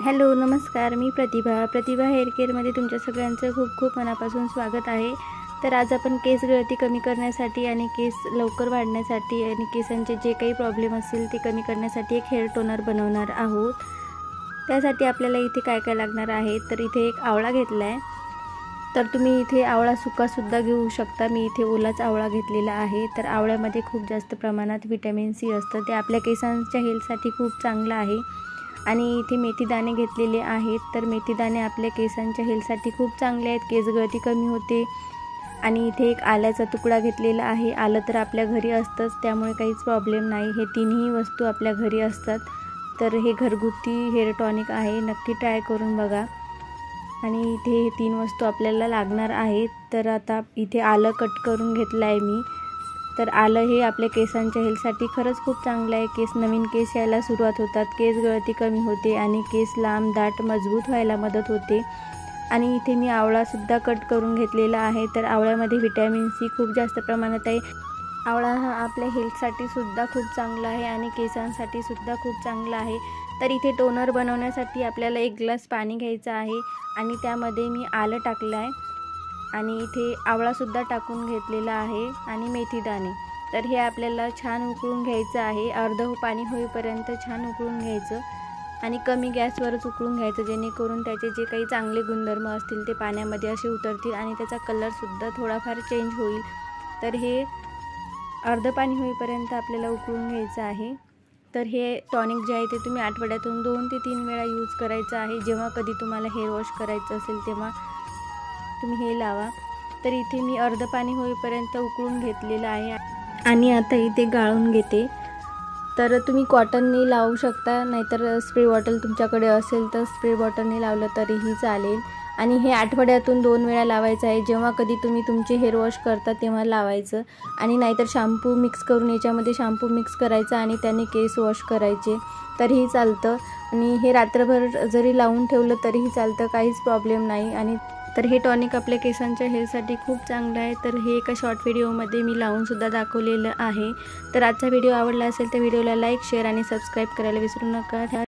Hello नमस्कार, मी प्रतिभा hair केअरमध्ये तुमच्या सगळ्यांचं खूप खूप मनापासून स्वागत आहे। तर आज आपण केस गळती कमी करण्यासाठी आणि केस लवकर वाढण्यासाठी आणि केसांचे जे काही प्रॉब्लेम असतील ते कमी करण्यासाठी एक हेअर टोनर बनवणार आहोत। त्यासाठी आपल्याला इथे काय काय लागणार आहे, तर इथे एक आवळा घेतला आहे। तर तुम्ही इथे आवळा सुद्धा घेऊ शकता। मी इथे ओलाच आवळा घेतलेला आहे। तर आवळ्यामध्ये खूप जास्त प्रमाणात व्हिटॅमिन सी असतं, ते आपल्या केसांच्या हेल्थसाठी खूप चांगलं आहे। आणि इथे मेथी दाणे घेतलेले आहेत। तर मेथी दाणे आपल्या केसांच्या हेल्थसाठी खूप चांगले आहेत, केस गळती कमी होते। आणि इथे एक आल्याचा तुकडा घेतलेला आहे। आलं तर आपल्या घरी असतंच, त्यामुळे काहीच प्रॉब्लेम नाही। हे तिन्ही वस्तू आपल्या घरी असतात। तर हे घरगुती हेअर टॉनिक आहे, नक्की ट्राय करून बघा। आणि इथे हे 3 वस्तू आपल्याला लागणार आहेत। तर आता इथे आलं कट करून घेतलं आहे मी। तर आलं हे आपल्या केसांच्या हेल्थसाठी खरंच खूप चांगलं आहे। नवीन केस यायला सुरुवात होतात, केस गळती कमी होते आणि केस लांब दाट मजबूत व्हायला मदत होते। आणि इथे मी आवळासुद्धा कट करून घेतलेला आहे। तर आवळ्यामध्ये व्हिटॅमिन सी खूप जास्त प्रमाणात आहे। आवळा हा आपल्या हेल्थसाठी सुद्धा खूप चांगला आहे आणि केसांसाठी सुद्धा खूप चांगला आहे। तर इथे टोनर बनवण्यासाठी आपल्याला 1 ग्लास पाणी घ्यायचं आहे आणि त्यामध्ये मी आलं टाकलं आहे आणि इथे आवळासुद्धा टाकून घेतलेला आहे आणि मेथी दाणे। तर हे आपल्याला छान उकळून घ्यायचं आहे, अर्ध पाणी होईपर्यंत छान उकळून घ्यायचं आणि कमी गॅसवरच उकळून घ्यायचं, जेणेकरून त्याचे जे काही चांगले गुणधर्म असतील ते पाण्यामध्ये असे उतरतील आणि त्याचा कलरसुद्धा थोडाफार चेंज होईल। तर हे अर्ध पाणी होईपर्यंत आपल्याला उकळून घ्यायचं आहे। तर हे टॉनिक जे आहे ते तुम्ही आठवड्यातून 2 ते 3 वेळा यूज करायचं आहे। जेव्हा कधी तुम्हाला हेअर वॉश करायचं असेल तेव्हा तुम्ही हे लावा। तर इथे मी अर्ध पाणी होईपर्यंत उकळून घेतलेलं आहे आणि आता इथे गाळून घेते। तर तुम्ही कॉटनने लावू शकता, नाहीतर स्प्रे बॉटल तुमच्याकडे असेल तर स्प्रे बॉटलने लावलं तरीही चालेल। आणि हे आठवड्यातून 2 वेळा लावायचं आहे, जेव्हा कधी तुम्ही तुमचे हेअर वॉश करता तेव्हा लावायचं। आणि नाहीतर शॅम्पू मिक्स करून याच्यामध्ये शॅम्पू मिक्स करायचा आणि त्याने केस वॉश करायचे तरीही चालतं। आणि हे रात्रभर जरी लावून ठेवलं तरीही चालतं, काहीच प्रॉब्लेम नाही। आणि तर हे टॉनिक आपल्या केसांच्या हेल्थसाठी खूप चांगलं आहे। तर हे एका शॉर्ट व्हिडिओमध्ये मी लावूनसुद्धा दाखवलेलं आहे। तर आजचा व्हिडिओ आवडला असेल तर व्हिडिओला लाईक, शेअर आणि सबस्क्राईब करायला विसरू नका।